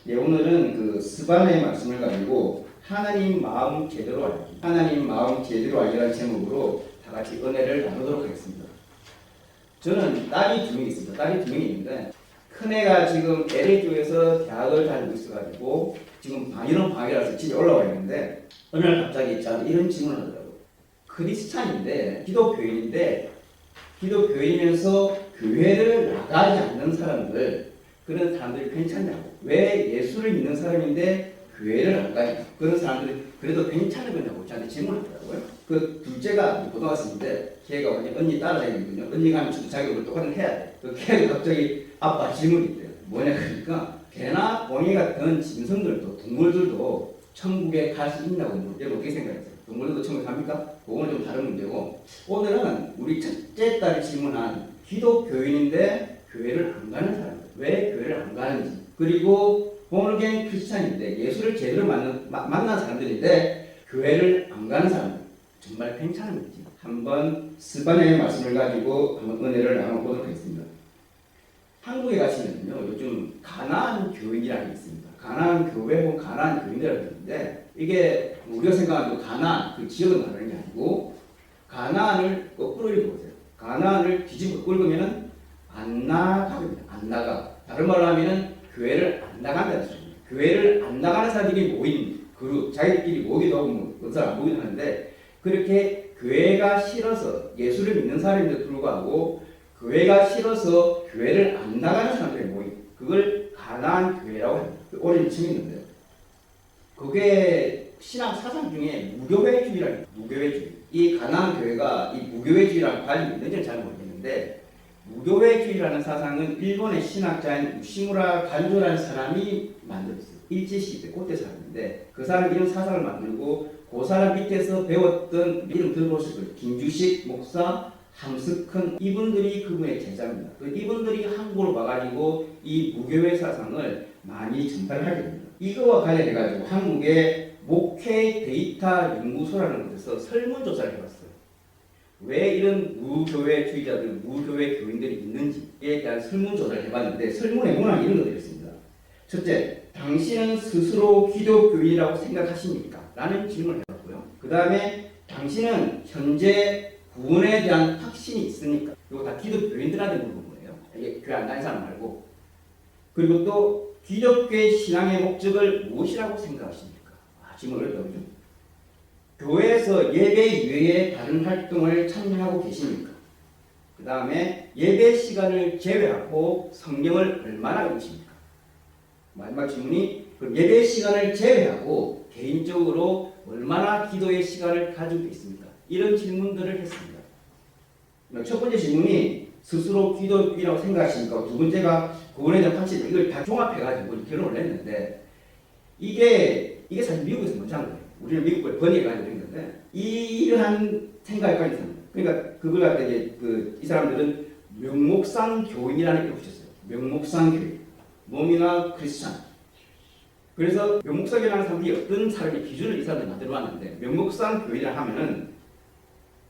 예, 오늘은 그 스바나의 말씀을 가지고 하나님 마음 제대로 알기, 하나님 마음 제대로 알기라는 제목으로 다 같이 은혜를 나누도록 하겠습니다. 저는 딸이 두 명이 있습니다. 딸이 두 명이 있는데 큰애가 지금 LA교에서 대학을 다니고 있어가지고 지금 방이라서 집에 올라와 있는데 어느 날 갑자기 저한테 이런 질문을 하더라고요. 크리스찬인데 기독교인이면서 교회를 나가지 않는 사람들, 그런 사람들이 괜찮냐고, 왜 예수를 믿는 사람인데 교회를 안 가냐, 그런 사람들이 그래도 괜찮은 거냐고 저한테 질문하더라고요. 그 둘째가 고등학생인데 걔가 언니 따라다니거든요. 언니가 하면 자기가 뭘 똑같은 해야 돼. 그 걔가 갑자기 아빠 질문이 있대요. 뭐냐 그러니까 개나 봉이 같은 짐승들도, 동물들도 천국에 갈 수 있냐고 물어요. 여러분 어떻게 생각하세요? 동물들도 천국에 갑니까? 그거는 좀 다른 문제고, 오늘은 우리 첫째 딸이 질문한 기독교인인데 교회를 안 가는 사람들, 왜 교회를 안 가는지, 그리고 본어게인 크리스찬인데 예수를 제대로 만난 사람들인데 교회를 안 가는 사람들 정말 괜찮은지 한번 스바냐의 말씀을 가지고 한번 은혜를 나눠보도록 하겠습니다. 한국에 가시면요, 요즘 가나안 교인이라는 게 있습니다. 가나안 교회 혹은 가나안 교인이라고 있는데, 이게 우리가 생각하는 가나안 그 지역을 말하는 게 아니고, 가나안을 거꾸로 읽어보세요. 가나안을 뒤집어 읽으면은 안 나가게 됩니다. 안 나가. 다른 말로 하면은 교회를 안 나간다는 소리입니다. 교회를 안 나가는 사람들이 모인 그룹, 자기들끼리 모이기도 하고 어떤 사람 모이기도 하는데, 그렇게 교회가 싫어서 예수를 믿는 사람인데도 불구하고 교회가 싫어서 교회를 안 나가는 사람들이 모인, 그걸 가나안 교회라고 합니다. 오랜 층이 있는데요. 그게 신앙 사상 중에 무교회주의라는 거예요. 무교회주의. 이 가나안 교회가 이 무교회주의랑 관련이 있는지는 잘 모르겠는데, 무교회주의라는 사상은 일본의 신학자인 우시무라 간조라는 사람이 만들었어요. 일제시대 그때 사람인데, 그 사람이 이런 사상을 만들고 그 사람 밑에서 배웠던, 이름 들어보실 거예요. 김주식 목사, 함스큰, 이분들이 그분의 제자입니다. 이분들이 한국으로 와가지고 이 무교회 사상을 많이 전달하게 됩니다. 이거와 관련해가지고 한국의 목회 데이터 연구소라는 곳에서 설문조사를 해봤어요. 왜 이런 무교회주의자들, 무교회 교인들이 있는지에 대한 설문조사를 해봤는데, 설문에 문항 이런 것들이 있습니다. 첫째, 당신은 스스로 기독교인이라고 생각하십니까? 라는 질문을 해봤고요. 그 다음에 당신은 현재 구원에 대한 확신이 있습니까? 이거 다 기독교인들한테 물어본 거예요. 이게 교회 안 다니는 사람 말고. 그리고 또 기독교의 신앙의 목적을 무엇이라고 생각하십니까? 질문을 어렵죠. 교회에서 예배 이외에 다른 활동을 참여하고 계십니까? 그 다음에 예배 시간을 제외하고 성경을 얼마나 읽으십니까? 마지막 질문이, 그럼 예배 시간을 제외하고 개인적으로 얼마나 기도의 시간을 가지고 있습니까? 이런 질문들을 했습니다. 첫 번째 질문이 스스로 기독교인이라고 생각하십니까? 두 번째가 구원에 대한 확신, 이걸 다 종합해가지고 결론을 냈는데, 이게 사실 미국에서 먼저 한 거예요. 우리는 미국을 번역해가지고 된 건데, 이러한 생각까지 있습니다. 그러니까 그걸 갖다 이제 이 사람들은 명목상 교인이라는 걸 붙였어요. 명목상 교인. 노미널 크리스찬. 그래서 명목상이라는 사람이 어떤 사람의 기준을 이 사람들이 만들어 왔는데, 명목상 교인이라 하면은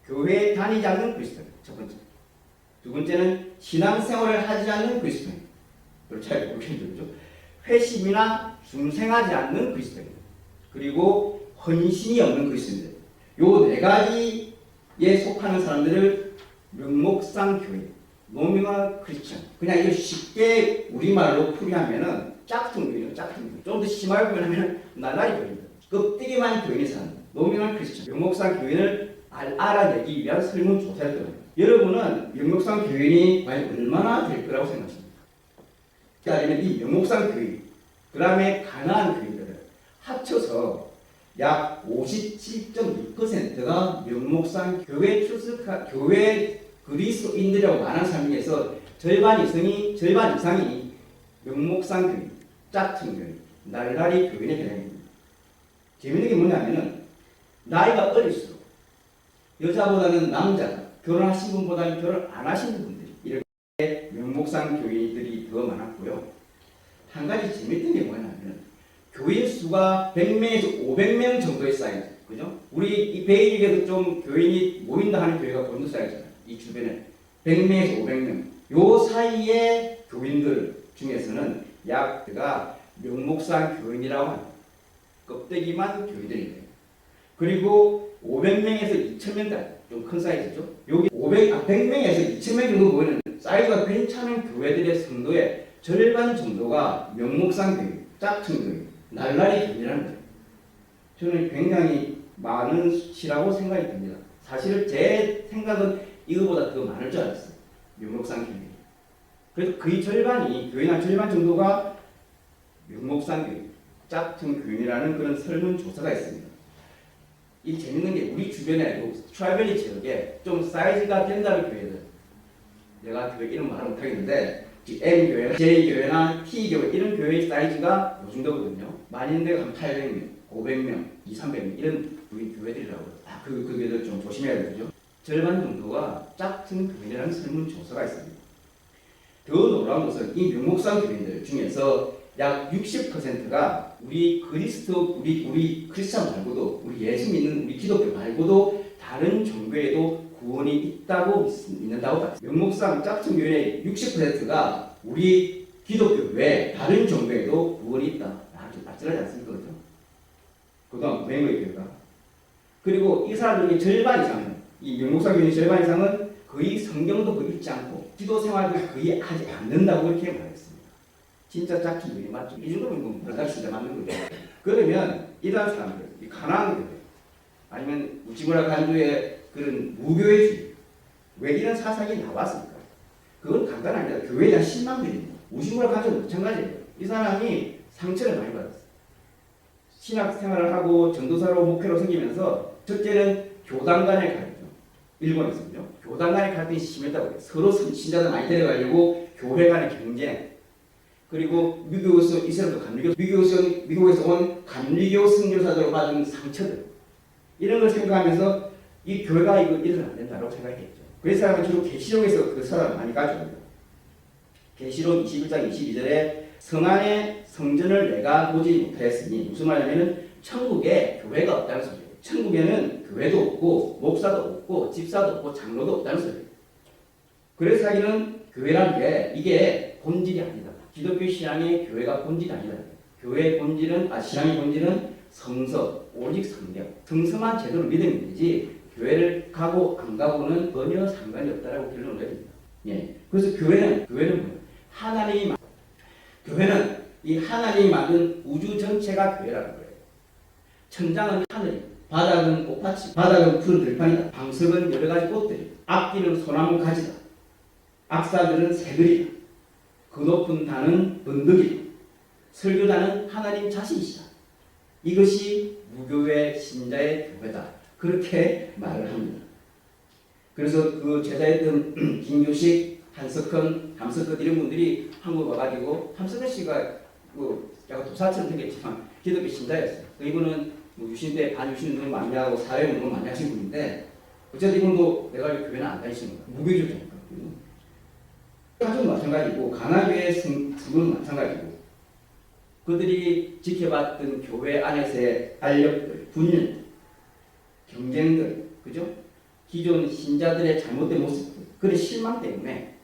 교회에 다니지 않는 그리스도인, 첫 번째. 두 번째는 신앙생활을 하지 않는 그리스도인. 잘 모르겠죠. 회심이나 중생하지 않는 그리스도인. 그리고 헌신이 없는 그리스도인들. 요 네 가지에 속하는 사람들을 명목상 교인, 노미널 크리스천. 그냥 이거 쉽게 우리말로 풀이하면은 짝퉁 교인이에요. 짝퉁 교인. 좀 더 심하게 표현하면 나날이 교인입니다. 껍데기만 교인이 사는 노미널 크리스천. 명목상 교인을 알아내기 위한 설문조사였거든요. 여러분은 명목상 교인이 과연 얼마나 될 거라고 생각하십니까? 그러면 이 명목상 교인, 그 다음에 가나안 교인들을 합쳐서 약 57.6%가 명목상 교회 교회 그리스도인들이라고 말하는 사람 중에서 절반 이상이 명목상 교인, 짝퉁 교인, 날라리 교인에 해당됩니다. 재밌는 게 뭐냐면은 나이가 어릴수록 여자보다는 남자가, 결혼하신 분보다는 결혼 안 하신 분들이 이렇게 명목상 교인들이 더 많았고요. 한 가지 재밌는 게 뭐냐면 교인 수가 100명에서 500명 정도의 사이즈, 그죠? 우리 이 베이직에서 좀 교인이 모인다 하는 교회가 본드 사이즈잖아요. 이 주변에 100명에서 500명. 요 사이의 교인들 중에서는 약 명목상 교인이라고 합니다. 껍데기만 교인들이에요. 그리고 500명에서 2,000명까지 좀 큰 사이즈죠. 여기 100명에서 2,000명 정도 보이는 사이즈가 괜찮은 교회들의 성도의 절반 정도가 명목상 교인, 짝퉁 교인, 날라리 교인이라는 거예요. 저는 굉장히 많은 수치라고 생각이 듭니다. 사실은 제 생각은 이거보다 더 많을 줄 알았어요. 명목상 교인. 그래서 거의 절반이, 교인 한 절반 정도가 명목상 교인, 짝퉁 교인이라는 그런 설문조사가 있습니다. 이 재밌는 게 우리 주변에 트라이벌리 지역에 좀 사이즈가 된다는 교회들, 내가 그 이름 말을 못하겠는데 M교회나 J교회나 T교회 이런 교회의 사이즈가 요 정도거든요. 많은데 한 800명, 500명, 200~300명 이런 교회들이라고 해요. 그 교회들 좀 조심해야 되죠. 절반 정도가 짝퉁 교인이라는 설문조사가 있습니다. 더 놀라운 것은 이 명목상 교인들 중에서 약 60%가 우리 크리스찬 말고도, 우리 예수 믿는 우리 기독교 말고도 다른 종교에도 구원이 있다고 믿는다고 봤습니다. 명목상 짝퉁 교인의 60%가 우리 기독교 외 다른 종교에도 구원이 있다. 좀 아찔하지 않습니까? 그렇죠? 그다음 맹구의 교회가. 그리고 이 사람 중에 절반 이상은, 이 명목상 교인의 절반 이상은 거의 성경도 거의 읽지 않고 기도 생활도 거의 하지 않는다고 이렇게 말했습니다. 진짜 짝퉁 교인 맞죠? 이 정도면 별달 진짜 맞는 거죠. 그러면 이러한 사람들, 이 가나안 교회 아니면 우치무라 간주의 그런 무교회주의, 왜 이런 사상이 나왔습니까? 그건 간단합니다. 교회에 대한 신망들입니다. 우치무라 간주도 마찬가지예요. 이 사람이 상처를 많이 받았어요. 신학 생활을 하고 전도사로 목회로 생기면서 첫째는 교단 간의 갈등, 일본에서는요. 교단 간의 갈등이 심했다고 해요. 서로 신자들 많이 데려가려고 교회 간의 경쟁, 그리고 미국에서 이스라엘도 미국에서 온 감리교 선교사들로 받은 상처들, 이런 걸 생각하면서 이 교회가 이거 이래서는 안 된다고 생각했죠. 그 사람은 주로 계시록에서 그 사람을 많이 가져옵니다. 계시록 21장 22절에 성안의 성전을 내가 보지 못하였으니, 무슨 말이냐면 천국에 교회가 없다는 소리예요. 천국에는 교회도 없고 목사도 없고 집사도 없고 장로도 없다는 소리예요. 그래서 자기는 교회라는 게 이게 본질이 아니다. 기독교 신앙의 교회가 본질이 아니다. 교회의 본질은, 신앙의 본질은 성서, 오직 성경, 성서만 제대로 믿으면 되지 교회를 가고 안 가고는 전혀 상관이 없다라고 결론을 내립니다. 예. 그래서 교회는 뭐예요? 교회는 이 하나님이 만든 우주 전체가 교회라는 거예요. 천장은 하늘이, 바닥은 꽃밭이, 바닥은 푸른 들판이다. 방석은 여러 가지 꽃들이, 악기는 소나무 가지다. 악사들은 새들이다. 그 높은 단은 언덕이다. 설교자는 하나님 자신이시다. 이것이 무교회 신자의 교회다. 그렇게 말을 합니다. 그래서 그 제자였던 김규식, 한석헌, 함석헌 이런 분들이 한국 와가지고, 함석헌 씨가 약간 도사처럼 생겼지만 기독교 신자였어요. 이분은 유신 때 반유신 운동 많이 하고 사회 운동 많이 하신 분인데, 어쨌든 이분도 내가 교회는 안 다니시는 거예요. 무교주의자니까. 가족은 마찬가지고, 가나교의 성은 마찬가지고, 그들이 지켜봤던 교회 안에서의 알력들, 분열, 경쟁들, 그죠? 기존 신자들의 잘못된 모습들, 그런 실망 때문에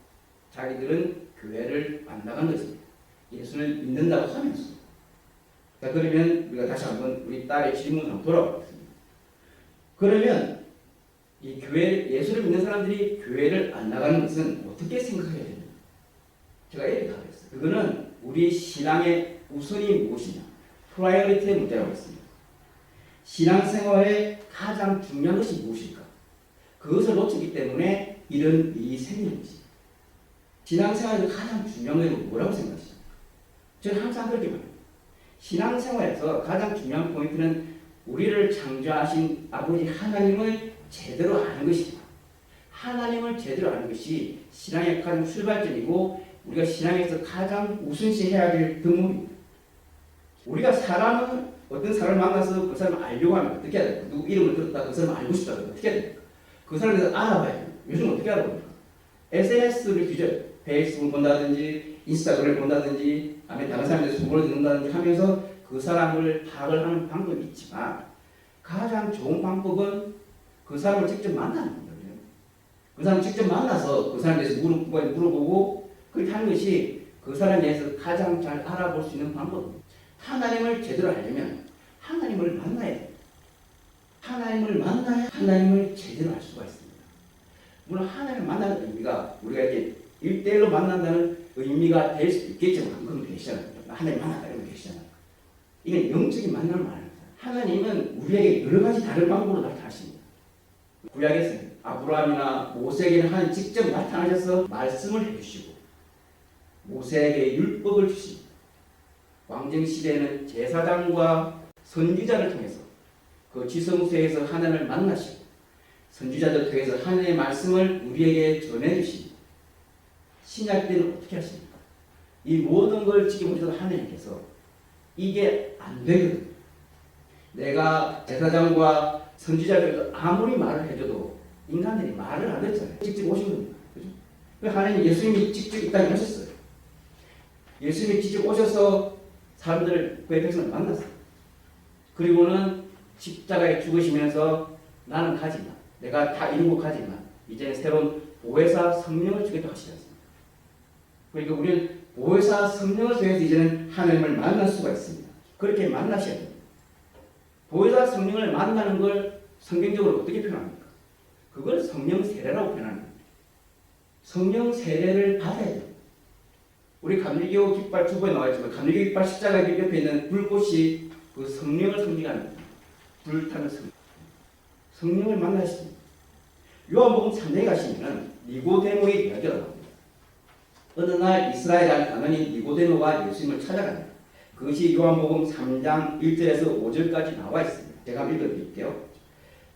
자기들은 교회를 안 나간 것입니다. 예수를 믿는다고 하면서. 자, 그러면 우리가 다시 한번 우리 딸의 질문으로 한번 돌아보겠습니다. 그러면 이 예수를 믿는 사람들이 교회를 안 나가는 것은 어떻게 생각해야 됩니까? 제가 이렇게 답했어요. 그거는 우리 신앙의 우선이 무엇이냐? 프라이어리티의 문제라고 했습니다. 신앙생활의 가장 중요한 것이 무엇일까? 그것을 놓치기 때문에 이런 일이 생기는 것입니다. 신앙생활에서 가장 중요한 것은 뭐라고 생각하시죠? 저는 항상 그렇게 말합니다. 신앙생활에서 가장 중요한 포인트는 우리를 창조하신 아버지 하나님을 제대로 아는 것이다. 하나님을 제대로 아는 것이 신앙의 가장 출발점이고, 우리가 신앙에서 가장 우선시해야 될 덕목입니다. 우리가 어떤 사람을 만나서 그 사람을 알려고 하면 어떻게 해야 됩니까? 누구 이름을 들었다 그 사람을 알고 싶다 그러면 어떻게 해야 됩니까? 그 사람에 대해서 알아봐야 돼요. 요즘 어떻게 알아봅니까? SNS를 뒤져요. 페이스북을 본다든지 인스타그램을 본다든지 아니면 다른 사람에 대해서 소문을 듣는다든지 하면서 그 사람을 파악을 하는 방법이 있지만, 가장 좋은 방법은 그 사람을 직접 만나는 겁니다. 그 사람을 직접 만나서 그 사람에 대해서 물어보고 그렇게 하는 것이 그 사람에 대해서 가장 잘 알아볼 수 있는 방법입니다. 하나님을 제대로 알려면 하나님을 만나야 돼요. 하나님을 만나야 하나님을 제대로 알 수가 있습니다. 물론 하나님을 만나는 의미가 우리가 이제 1대1로 만난다는 의미가 될 수도 있겠지만 그건 되시잖아요. 하나님 만나다 이러면 되시잖아요. 이건 영적인 만남을 말합니다. 하나님은 우리에게 여러 가지 다른 방법으로 나타나십니다. 구약에서는 아브라함이나 모세에게는 하나님 직접 나타나셔서 말씀을 해주시고 모세에게 율법을 주십니다. 왕정시대에는 제사장과 선지자를 통해서 그 지성소에서 하나님을 만나시고 선지자들 통해서 하나님의 말씀을 우리에게 전해주십니다. 신약 때는 어떻게 하십니까? 이 모든 걸 지켜보셔도 하나님께서 이게 안 되거든요. 내가 제사장과 선지자들도 아무리 말을 해줘도 인간들이 말을 안 듣잖아요. 직접 오신 겁니다. 그죠? 하나님 예수님이 직접 이 땅에 오셨어요. 예수님이 직접 오셔서 사람들을 그의 백성을 만났어요. 그리고는 십자가에 죽으시면서 나는 가지마. 내가 다 이루고 가지마. 이제는 새로운 보혜사 성령을 주겠다고 하시지 않습니까? 그러니까 우리는 보혜사 성령을 통해서 이제는 하나님을 만날 수가 있습니다. 그렇게 만나셔야 됩니다. 보혜사 성령을 만나는 걸 성경적으로 어떻게 표현합니까? 그걸 성령 세례라고 표현합니다. 성령 세례를 받아야 돼요. 우리 감리교 깃발 주보에 나와있지만 감리교 깃발 십자가 옆에 있는 불꽃이 그 성령을 상징하는 겁니다. 불타는 성령. 성령을 만나십니다. 요한복음 3장에 가시면 니고데모의 이야기가 나옵니다. 어느 날 이스라엘 관원인 니고데모가 예수님을 찾아갑니다. 그것이 요한복음 3장 1절에서 5절까지 나와 있습니다. 제가 한번 읽어드릴게요.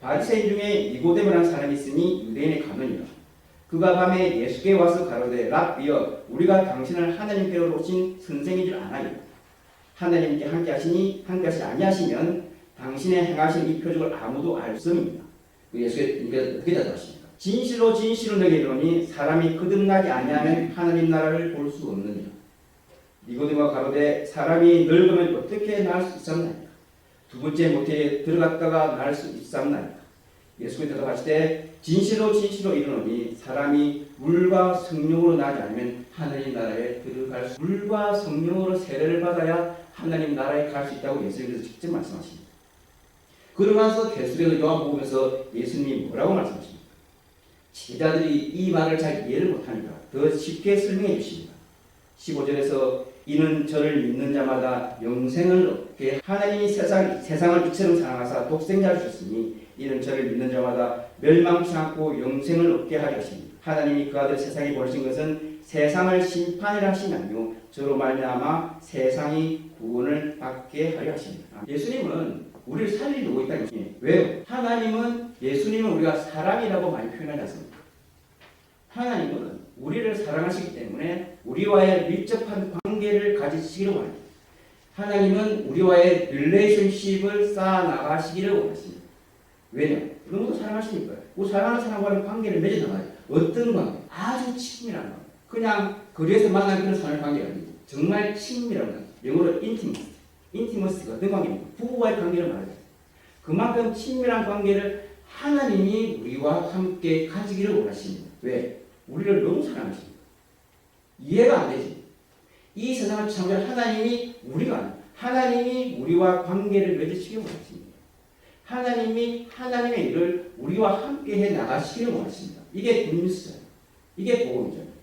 바리새인 중에 니고데모라는 사람이 있으니 유대인의 관원이라. 그가 밤에 예수께 와서 가로되 랍비여 우리가 당신을 하나님께로 오신 선생인 줄 아나이다. 하나님께 함께 하시니 함께 하시지 아니하시면 당신의 행하신 이 표적을 아무도 알 수 없습니다. 예수께서 어떻게 대답하십니까? 진실로 진실로 너희에게 이르노니 사람이 거듭나지 아니하면 하나님 나라를 볼 수 없느니라. 니고데모가 가로되 사람이 늙으면 어떻게 나을 수 있었나이까? 두 번째 모태에 들어갔다가 나을 수 있었나이까? 예수께서 대답하시되 진실로 진실로 이르노니 사람이 물과 성령으로 나지 않으면 하나님 나라에 들어갈 수 물과 성령으로 세례를 받아야 하나님 나라에 갈 수 있다고 예수님께서 직접 말씀하십니다. 그러면서 계속해서 요한복음에서 예수님이 뭐라고 말씀하십니까? 제자들이 이 말을 잘 이해를 못하니까 더 쉽게 설명해 주십니다. 15절에서 이는 저를 믿는 자마다 영생을 얻게 하나님이 세상을 이처럼 사랑하사 독생자를 주셨으니 이는 저를 믿는 자마다 멸망치 않고 영생을 얻게 하려 하십니다. 하나님이 그 아들 세상에 보내신 것은 세상을 심판이라 하심이 아니요 저로 말미암아 세상이 구원을 받게 하려 하십니다. 예수님은 우리를 살리려고 있다는 것이에요. 왜요? 하나님은 예수님은 우리가 사랑이라고 많이 표현하지 않습니까? 하나님은 우리를 사랑하시기 때문에 우리와의 밀접한 관계를 가지시기를 원합니다. 하나님은 우리와의 릴레이션십을 쌓아나가시기를 원하십니다. 왜냐? 너무도 사랑하시니까요. 그 사랑하는 사람과는 관계를 맺어나가요. 어떤 관계? 아주 친밀한 관계. 그냥 거리에서 만난 그런 사람의 관계가 아니고 정말 친밀한 관계. 영어로 인티머스. 인티머스가 어떤 관계입니까? 부부와의 관계를 말해요. 그만큼 친밀한 관계를 하나님이 우리와 함께 가지기를 원하십니다. 왜? 우리를 너무 사랑하십니다. 이해가 안 되지. 이 세상을 창조한 하나님이 우리가 아니에요. 하나님이 우리와 관계를 맺으시기 원하십니다. 하나님이 하나님의 일을 우리와 함께 해 나가시기를 원하십니다. 이게 굿뉴스잖아요. 이게 복음이잖아요.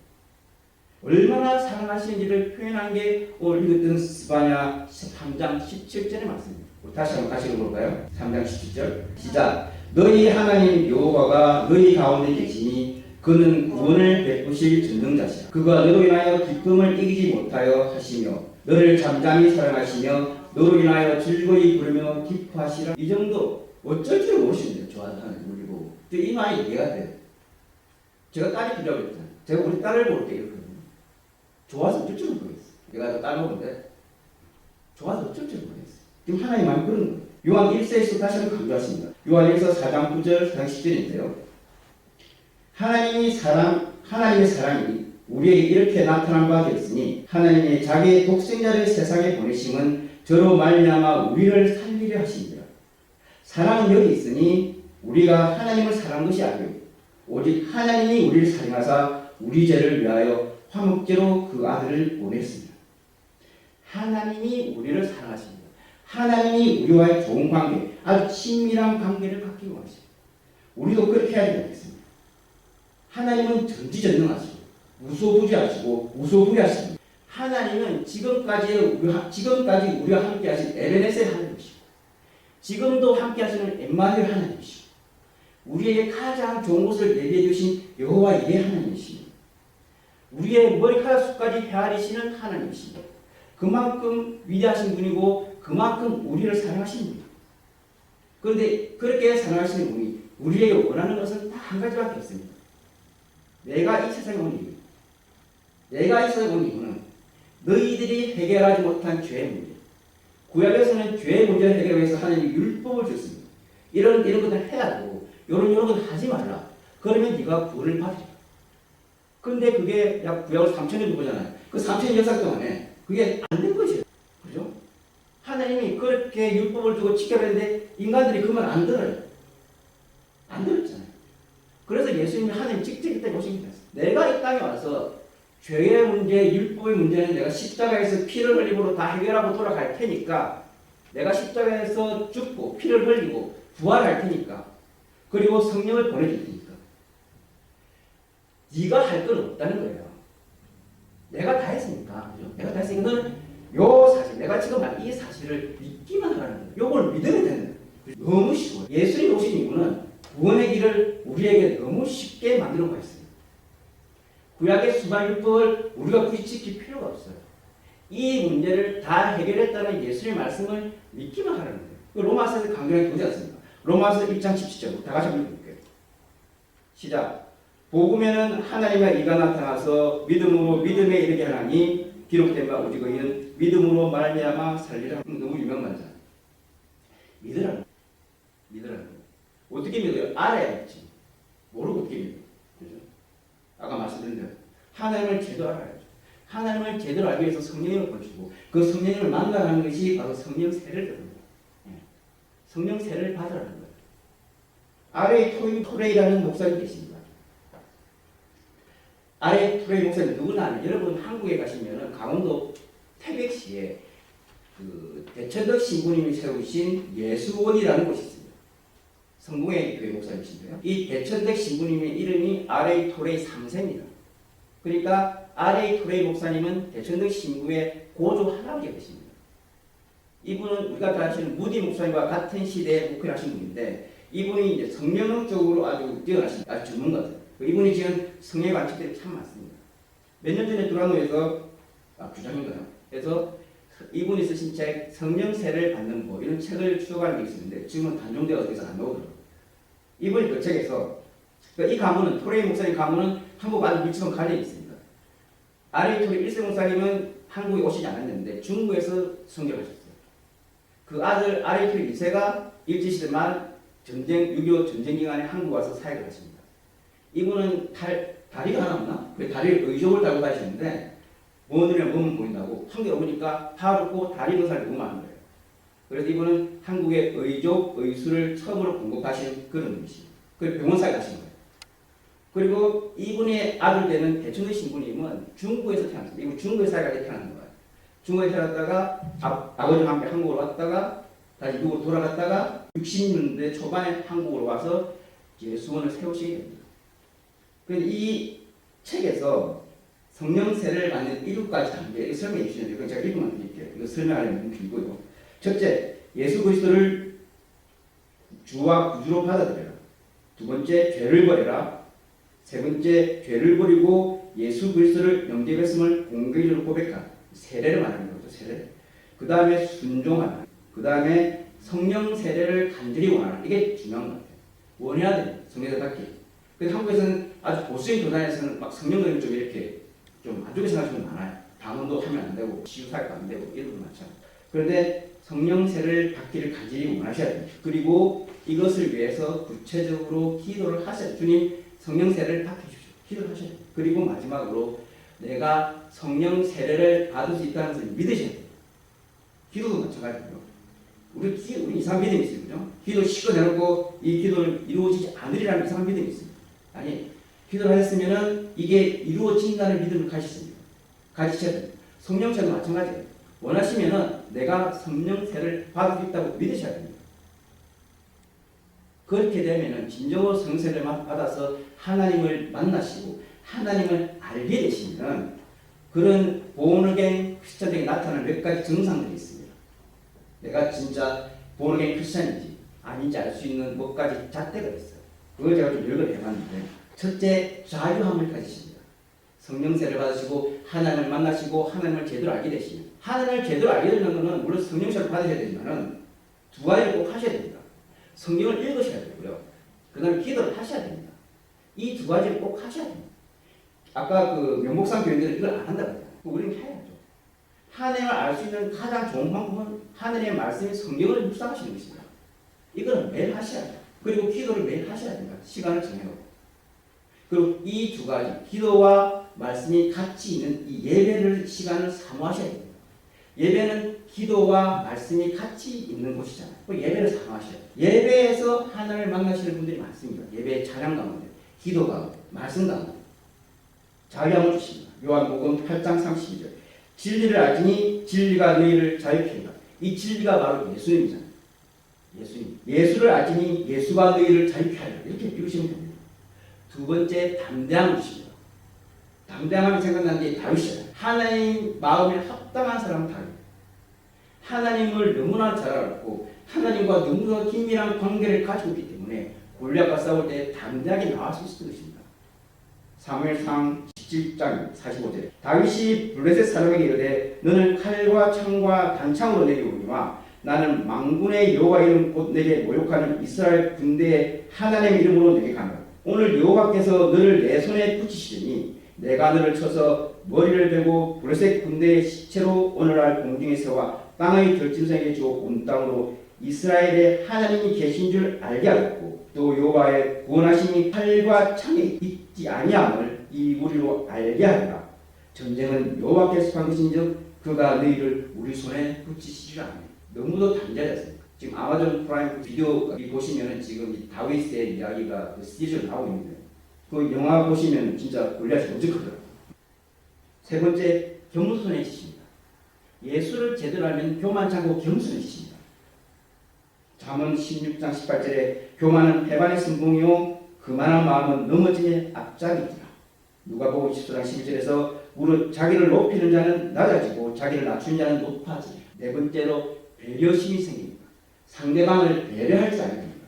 얼마나 사랑하시는지를 표현한 게 오늘 읽었던 스바냐 3장 17절의 말씀입니다. 다시 한번 같이 읽어볼까요? 3장 17절 시작. 너희 하나님 여호와가 너희 가운데 계시니 그는 구원을 베푸실 전능자시라. 그가 너로 인하여 기쁨을 이기지 못하여 하시며 너를 잠잠히 사랑하시며 너로 인하여 즐거이 부르며 기뻐하시라. 이 정도 어쩔 줄 모르시는데요. 좋아하는 우리 보고. 이 말이 이해가 돼요. 제가 딸이 필요하고 했잖아요. 제가 우리 딸을 볼 때 이렇거든요. 좋아서 어쩔 줄 모르겠어요. 내가 딸 보는데 좋아서 어쩔 줄 모르겠어요. 지금 하나님 마음이 그런 거예요. 요한 1세에서 다시 한번 강조하십니다. 요한 1서 4장 9절 4장 10절인데요. 하나님의 사랑이 우리에게 이렇게 나타난 바 되었으니 하나님이 자기의 독생자를 세상에 보내심은 저로 말미암아 우리를 살리려 하십니다. 사랑은 여기 있으니 우리가 하나님을 사랑한 것이 아니요 오직 하나님이 우리를 사랑하사 우리 죄를 위하여 화목제로 그 아들을 보냈습니다. 하나님이 우리를 사랑하십니다. 하나님이 우리와의 좋은 관계, 아주 친밀한 관계를 갖기 원하십니다. 우리도 그렇게 해야 되지 않겠습니까? 하나님은 전지전능하시고 무소부지하시고 무소부리하십니다. 하나님은 지금까지 우리와 함께 하신 에베네셀 하나님이시고 지금도 함께 하시는 엠마누엘 하나님이시고 우리에게 가장 좋은 것을 예비해 주신 여호와 이레 하나님이십니다. 우리의 머리카락 숱까지 헤아리시는 하나님이십니다. 그만큼 위대하신 분이고 그만큼 우리를 사랑하시는 분입니다. 그런데 그렇게 사랑하시는 분이 우리에게 원하는 것은 딱 한 가지밖에 없습니다. 내가 이 세상에 온 이유, 내가 이 세상에 온 이유는 너희들이 해결하지 못한 죄의 문제. 구약에서는 죄의 문제를 해결하기 위해서 하나님이 율법을 줬습니다. 이런 것을 해야 되고 이런 것을 하지 말라. 그러면 네가 구원을 받으리라. 근데 그게 약 구약을 3,000년 준 거잖아요. 그 3,000년 역사 동안에 그게 안 된 것이에요. 그죠? 하나님이 그렇게 율법을 주고 지켜야 되는데 인간들이 그 말 안 들어요. 안 들었잖아요. 그래서 예수님이 하나님 직접 이 땅에 오신 거예요. 내가 이 땅에 와서 죄의 문제, 율법의 문제는 내가 십자가에서 피를 흘림으로 다 해결하고 돌아갈 테니까 내가 십자가에서 죽고 피를 흘리고 부활할 테니까 그리고 성령을 보내줄 테니까 네가 할 건 없다는 거예요. 내가 다 했으니까. 그죠? 내가 다 했으니까 너는 요 사실, 내가 지금 말한 이 사실을 믿기만 하라는 거예요. 요걸 믿으면 되는 거예요. 너무 쉬워요. 예수님 오신 이유는 구원의 길을 우리에게 너무 쉽게 만들어 놓았습니다. 구약의 수많은 율법을 우리가 굳이 지킬 필요가 없어요. 이 문제를 다 해결했다는 예수님의 말씀을 믿기만 하라는 거예요. 로마서에서 강조하게 보지 않습니까? 로마서 1장 17절 다 같이 한번 읽어볼게요. 시작. 복음에는 하나님의 이가 나타나서 믿음으로 믿음에 이르게 하나니 기록된 바 오직 이는 믿음으로 말미암아 살리라. 너무 유명한 말이잖아. 믿으라는 거예요. 믿으라는 거예요. 어떻게 믿어요? 알아야지. 모르고 어떻게 믿어요? 그죠? 아까 말씀드린 대로 하나님을 제대로 알아야죠. 하나님을 제대로 알기 위해서 성령을 보내주고 그 성령을 만나는 것이 바로 성령 세례를 받는 거예요. 성령 세례를 받으라는 거예요. 아레이 토레이라는 목사님 계십니다. 아레이 토레이 목사님 누구나 아는, 여러분 한국에 가시면은 강원도 태백시에 그 대천덕 신부님이 세우신 예수원이라는 곳이 있습니다. 성공회 교회 목사님이신데요. 이 대천덕 신부님의 이름이 아레이 토레이 3세입니다. 그러니까 아레이 토레이 목사님은 대천덕 신부의 고조 할아버지가 되십니다. 이분은 우리가 다 아시는 무디 목사님과 같은 시대에 목회를 하신 분인데 이분이 이제 성령적으로 아주 뛰어나신 아주 전문가세요. 이분이 지금 성령 관측들이 참 많습니다. 몇 년 전에 두라노에서 주장인가요? 그래서 이분이 쓰신 책 성령 세례를 받는 법 이런 책을 추적하는 게 있었는데 지금은 단종되어서 계속 안 나오더라고요. 이분이 그 책에서 이 가문은 토레이 목사님 가문은 한국 아주 밀집한 관련이 있습니다. 아레이 토레이 1세 목사님은 한국에 오시지 않았는데 중국에서 성결하셨어요. 그 아들 아레이 토레이 2세가 일제시대 말 6.25 전쟁 기간에 한국 와서 사역을 하십니다. 이분은 다리가 하나 없나? 그 다리를 의족을 달고 다니셨는데 몸을 보면 보인다고 한국에 오니까 팔 없고 다리 있는 사람이 너무 많은 거예요. 그래서 이분은 한국의 의족, 의술을 처음으로 공급하신 그런 분이십니다. 그리고 병원사에 가신 거예요. 그리고 이분의 아들 되는 대천의 신부님은 중국에서 태어났습니다. 이분 중국에 살다가 태어난 거예요. 중국에 태어났다가 아버지와 함께 한국으로 왔다가 다시 미국으로 돌아갔다가 60년대 초반에 한국으로 와서 예수원을 세우시게 됩니다. 그런데 이 책에서 성령 세례를 받는 7가지 단계 설명해 주시는데 그건 제가 읽으면 드릴게요. 이거 설명하려면 너무 길고요. 첫째, 예수 그리스도를 주와 구주로 받아들여라. 두 번째, 죄를 버려라. 세 번째, 죄를 버리고 예수 그리스도를 영접했음을 공개적으로 고백하라. 세례를 말하는 거죠. 세례. 그 다음에 순종하라. 그 다음에 성령 세례를 간절히 원하라. 이게 중요한 것 같아요. 원해야 돼요. 성령 세례받기. 근데 한국에서는 아주 보수적인 교단에서는 막 성령을 좀 이렇게 좀 안 좋게 생각하시는 분 많아요. 방언도 하면 안 되고 치유사역도 안 되고 이런 분 많잖아요. 그런데 성령 세례를 받기를 간절히 원하셔야 돼요. 그리고 이것을 위해서 구체적으로 기도를 하셔야 돼요. 주님 성령 세례를 받게 주십시오. 기도를 하셔야 돼요. 그리고 마지막으로 내가 성령 세례를 받을 수 있다는 것을 믿으셔야 돼요. 기도도 마찬가지고요. 우리 이상한 믿음이 있어요. 그죠? 기도 실컷 내놓고 이 기도를 이루어지지 않으리라는 이상한 믿음이 있습니다. 아니, 기도를 하셨으면은 이게 이루어진다는 믿음을 가지셔야 됩니다. 성령체도 마찬가지예요. 원하시면은 내가 성령체를 받을 수 있다고 믿으셔야 됩니다. 그렇게 되면은 진정으로 성령체를 받아서 하나님을 만나시고 하나님을 알게 되시면 그런 born-again 크리스천에게 나타나는 몇 가지 증상들이 있습니다. 내가 진짜 born-again 크리스천인지 아닌지 알 수 있는 몇 가지 잣대가 있어요. 그걸 제가 좀 읽어 해봤는데, 첫째, 자유함을 가지십니다. 성령세를 받으시고 하나님을 만나시고 하나님을 제대로 알게 되시면, 하나님을 제대로 알게 되는 것은 물론 성령세를 받으셔야 되지만은 두 가지를 꼭 하셔야 됩니다. 성경을 읽으셔야 되고요. 그 다음에 기도를 하셔야 됩니다. 이 두 가지를 꼭 하셔야 됩니다. 아까 그 명목상 교인들은 이걸 안 한다고 했잖아요. 우리는 해야죠. 하나님을 알 수 있는 가장 좋은 방법은 하나님의 말씀이 성경을 묵상하시는 것입니다. 이거는 매일 하셔야 돼요. 그리고 기도를 매일 하셔야 됩니다. 시간을 정해놓고. 그리고 이 두 가지, 기도와 말씀이 같이 있는 이 예배를 시간을 사모하셔야 됩니다. 예배는 기도와 말씀이 같이 있는 곳이잖아요. 그 예배를 사모하셔야 돼요. 예배에서 하나님을 만나시는 분들이 많습니다. 예배의 찬양 가운데, 기도 가운데, 말씀 가운데. 자유함을 주십니다. 요한복음 8장 32절. 진리를 알지니 진리가 너희를 자유케 한다. 이 진리가 바로 예수님이잖아요. 예수님. 예수를 알지니 예수가 너희를 자유케 하리라. 이렇게 비우시면 됩니다. 두 번째, 담대함을 주십니다. 담대함이 생각나는 게 다윗이잖아요. 하나님 마음에 합당한 사람은 다윗. 하나님을 너무나 잘 알고 하나님과 너무나 긴밀한 관계를 가지고 있기 때문에 골리앗과 싸울 때 담대하게 나올 수 있을 것입니다. 사무엘상 17장 45절. 다윗이 블레셋 사람에게 이르되 너는 칼과 창과 단창으로 내게 오니와 나는 만군의 여호와 이름 곧 내게 모욕하는 이스라엘 군대의 하나님의 이름으로 내게 가노라. 오늘 여호와께서 너를 내 손에 붙이시더니 내가 너를 쳐서 머리를 베고 블레셋 군대의 시체로 오늘날 공중에 세워 땅의 결짐승에게 주어 온 땅으로 이스라엘의 하나님이 계신 줄 알게 하였고 또 여호와의 구원하심이 칼과 창에 있지 아니함을 이 우리로 알게 하리라. 전쟁은 여호와께서 한 것인즉 그가 너희를 우리 손에 붙이시지 않으니. 너무도 단절했습니다. 지금 아마존 프라임 비디오 보시면은 지금 이 다윗의 이야기가 그 시리즈로 나오고 있는데 그 영화 보시면 진짜 골리앗이 엄청 크더라고요. 세 번째, 겸손해지십니다. 예수를 제대로 알면 교만치 않고 겸손해지십니다. 잠언 16장 18절에 교만은 배반의 승봉이요 그만한 마음은 넘어짐의 앞잡이니라. 누가복음 24장 11절에서 무릇 자기를 높이는 자는 낮아지고 자기를 낮추는 자는 높아지니. 네 번째로, 배려심이 생깁니다. 상대방을 배려할 줄 알게 됩니다.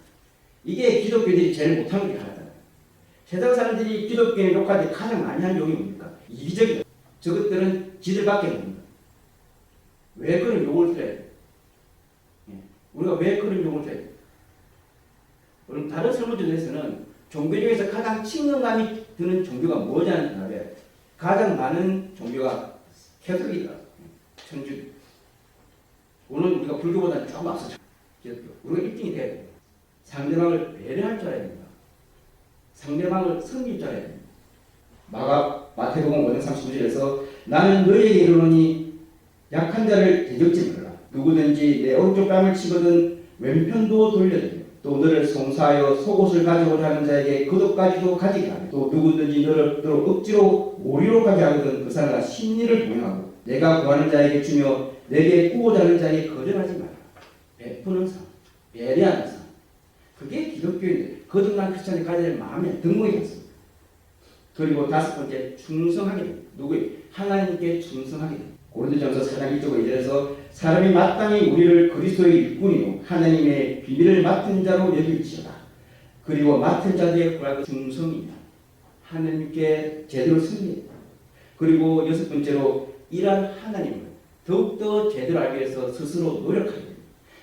이게 기독교인들이 제일 못하는 게 하나잖아요. 세상 사람들이 기독교인을 욕할 때 가장 많이 하는 욕이 뭡니까? 이기적이다. 저것들은 지들밖에 모릅니다. 왜 그런 욕을 써야 돼요? 우리가 왜 그런 욕을 써야 돼요? 그럼 다른 설문조사에서는 종교 중에서 가장 친근감이 드는 종교가 뭐냐는 대답에 가장 많은 종교가 캐톨릭이다. 천주교. 오늘 우리가 불교보다는 조금 앞서죠. 우리가 1등이 돼야 돼요. 상대방을 배려할 줄 알아야 됩니다. 상대방을 섬길 줄 알아야 됩니다. 마태복음 5장 39절에서 나는 너희에게 이르노니 약한 자를 대적지 말라. 누구든지 내 오른쪽 뺨을 치거든 왼편도 돌려주며 또 너를 송사하여 속옷을 가져오려 하는 자에게 겉옷까지도 가지게 하며 또 누구든지 너를 억지로 오리로 가게 하거든 그 사람과 심리를 동행하고 내가 구하는 자에게 주며 내게 꾸고자 하는 자에게 거절하지 마라. 베푸는 삶, 배려하는 삶. 그게 기독교인들, 거듭난 크리스천이 가져야 될 마음의 덕목이었습니다. 그리고 다섯 번째, 충성하게 됩니다. 누구예요? 하나님께 충성하게 됩니다. 고린도전서 4장 1절 2절에서 사람이 마땅히 우리를 그리스도의 일꾼이요 하나님의 비밀을 맡은 자로 여길지어다. 그리고 맡은 자들의 구하고 충성이다. 하나님께 제대로 섬깁니다. 그리고 여섯 번째로, 이런 하나님을 더욱더 제대로 알기 위해서 스스로 노력하게 됩니다.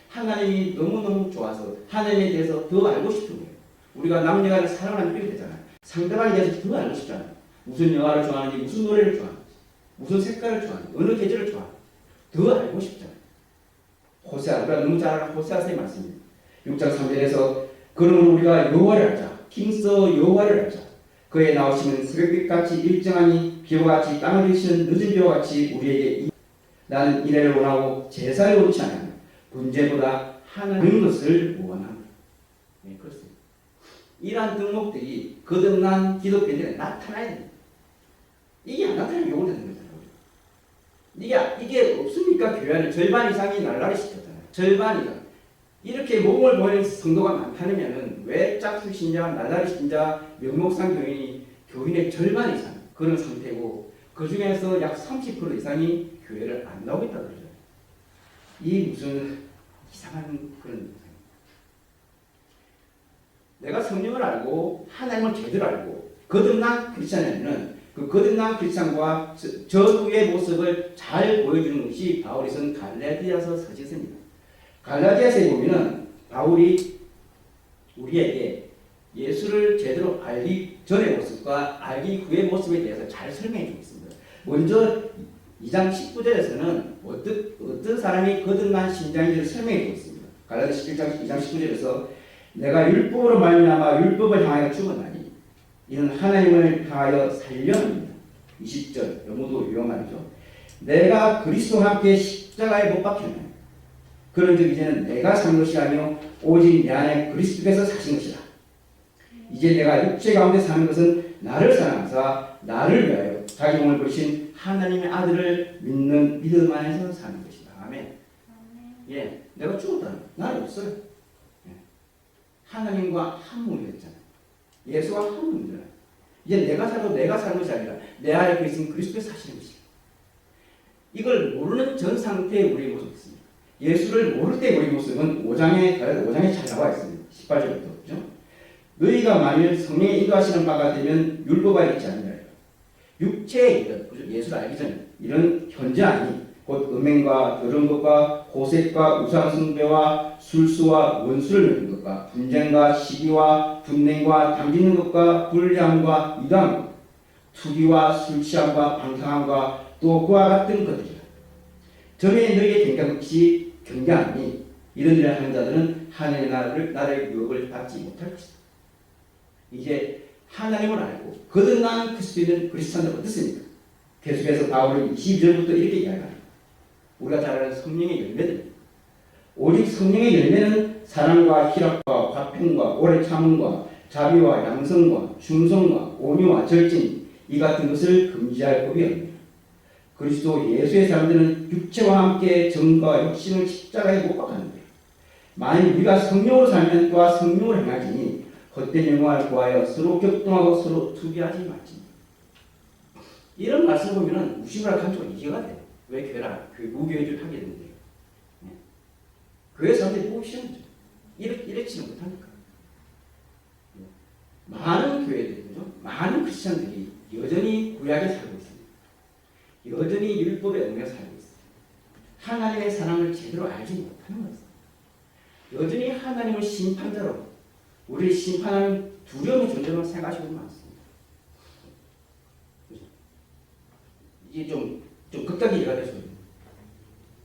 하나님이 너무너무 좋아서 하나님에 대해서 더 알고 싶은 거예요. 우리가 남녀간에 사랑하는 필요 되잖아요. 상대방에 대해서 더 알고 싶잖아요. 무슨 영화를 좋아하는지, 무슨 노래를 좋아하는지, 무슨 색깔을 좋아하는지, 어느 계절을 좋아하는지 더 알고 싶잖아요. 호세아, 우리가 너무 잘 아는 호세아서의 말씀입니다. 6장 3절에서 그러므로 우리가 여호와를 알자. 힘써 여호와를 알자. 그의 나오시는 새벽빛같이 일정하니 비와 같이 땅을 드시는 늦은 비와 같이 우리에게 나는 이래를 원하고 제사를 원치 않으며 번제보다 하나님 것을 원합니다. 네, 그렇습니다. 이러한 덕목들이 거듭난 기독교인들에 나타나야 됩니다. 이게 안 나타나면 욕을 듣는 거잖아요. 이게 없으니까 교회 안에 절반 이상이 날라리 시켰잖아요. 절반이다. 이렇게 몸을 보이는 성도가 많다면 왜 짝수 신자, 날라리 신자, 명목상 교인의 절반 이상 그런 상태고 그 중에서 약 30% 이상이 교회를 안 나오고 있다고 그러죠. 이 무슨 이상한 그런 거예요. 내가 성령을 알고 하나님을 제대로 알고 거듭난 크리스찬에는 그 거듭난 크리스찬과 저주의 모습을 잘 보여주는 것이 바울이 쓴 갈라디아서 서지서입니다. 갈라디아서에 보면은 바울이 우리에게 예수를 제대로 알기 전의 모습과 알기 후의 모습에 대해서 잘 설명해 주고 있습니다. 먼저 2장 19절에서는 어떤 사람이 거듭난 신자인지를 설명해 주고 있습니다. 갈라디아서 2장 19절에서 내가 율법으로 말미암아 율법을 향하여 죽었나니 이는 하나님을 향하여 살려합니다. 20절 너무도 위험하죠. 내가 그리스도와 함께 십자가에 못 박혔나니 그런즉 이제는 내가 산 것이 아니요 오직 내 안에 그리스도께서 사신 것이라. 이제 내가 육체 가운데 사는 것은 나를 사랑하사 나를 위하여 자기 몸을 버리신 하나님의 아들을 믿는 믿음 안에서 사는 것이다. 아멘. 예, 내가 죽었다. 나는 없어요. 예. 하나님과 한 몸이 됐잖아요. 예수와 한 몸이잖아요. 이제 내가 살고 내가 사는 것이 아니라 내 안에 그리스도는 그리스도께서 사시는 것이다. 이걸 모르는 전 상태의 우리의 모습이 있습니다. 예수를 모를 때 우리 모습은 5장에 잘 나와 있습니다. 18절부터. 그죠? 너희가 만일 성령의 인도하시는 바가 되면 율법과 있지 않느냐. 육체의 일은 예수를 알기 전에 이런 현재 아니 곧 음행과 더러운 것과 호색과 우상 숭배와 술수와 원수를 맺는 것과 분쟁과 시기와 분냉과 당기는 것과 불량과 이단 투기와 술 취함과 방탕함과 또 그와 같은 것들이라. 전에 너희의 경계없이 경계하니 이런 일을 하는 자들은 하나님의 나라의 유업을 받지 못할 것이다. 이제 하나님을 알고 거듭난 그리스도인은 그리스도인은 어떻습니까? 계속해서 바울은 22절부터 이렇게 이야기합니다. 우리가 잘 아는 성령의 열매들. 오직 성령의 열매는 사랑과 희락과 화평과 오래 참음과 자비와 양성과 충성과 온유와 절진 이 같은 것을 금지할 법이 없느니라. 그리스도 예수의 사람들은 육체와 함께 정과 육신을 십자가에 못 박았는데 만일 우리가 성령으로 살면 또한 성령으로 행하지니 헛된 영광을 구하여 서로 격동하고 서로 투기하지 말지. 이런 말씀을 보면 무시무라 간주가 이해가 돼요. 왜 교회라 그 무교회를 하게 되는데요. 네. 교회 사람들이 보기 싫은 거죠. 이렇지는 못하니까. 네. 많은 교회들이, 그죠? 많은 크리스천들이 여전히 구약에 살고 있습니다. 여전히 율법에 응해 살고 있습니다. 하나님의 사랑을 제대로 알지 못하는 것입니다. 여전히 하나님을 심판자로 우리를 심판하는 두려움의 존재로 생각하시는 분이 많습니다. 그죠? 이게 좀 극단적인 이해가 될 수 있는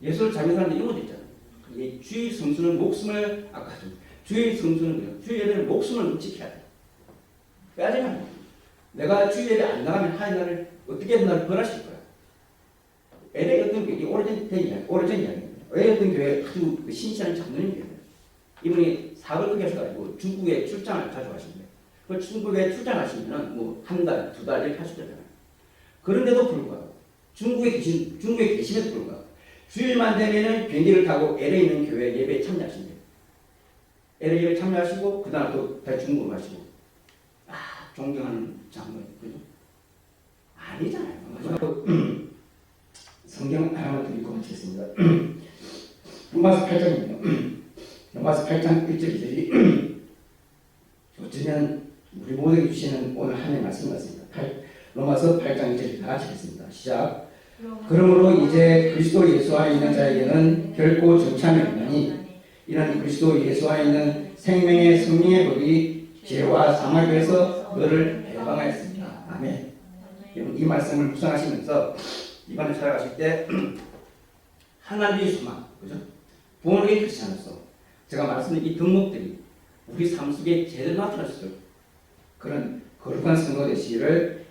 예수를 잘 믿는 사람들이 이런 것도 있잖아요. 주의 성수는 목숨을 아까 주의 성수는 주의 예배는 목숨을 지켜야 돼. 빼앗으면 안 돼. 내가 주의 예배 안 나가면 하나님 나를 어떻게든 나를 벌하실 거야. LA 어떤 교회, 오래전 이야기입니다. LA 어떤 교회 아주 신실한 장로님이에요. 이분이 사업을 크게 하셔가지고 중국에 출장을 자주 하시는데 그 중국에 출장하시면은 뭐 한 달, 두 달 이렇게 하시잖아요. 그런데도 불구하고 중국에 계심에도 불구하고 주일만 되면은 비행기를 타고 LA에 있는 교회 예배에 참여하신대요. LA 예배에 참여하시고 그 다음 또 다시 중국으로 가시고 존경하는 장로님, 그죠? 아니잖아요. 성경 하나만 읽고 마치겠습니다. 로마서 8장입니다. 로마서 8장 1절 2절이 어쩌면 우리 모두에게 주시는 오늘 하나님의 말씀 같습니다. 로마서 8장 2절 다 같이 읽겠습니다. 시작. 그러므로 이제 그리스도 예수 안에 있는 자에게는 결코 정참이 없나니 이는 그리스도 예수 안에 있는 생명의 성령의 법이 죄와 사망에서 너를 해방하였습니다. 아멘. 이 말씀을 묵상하시면서 이번에 살아가실 때 하나님의 소망, 그죠? 부모님의 크리스찬으로서 제가 말씀드린 이 덕목들이 우리 삶 속에 제대로 나타날 수 있도록 그런 거룩한 성도 되시기를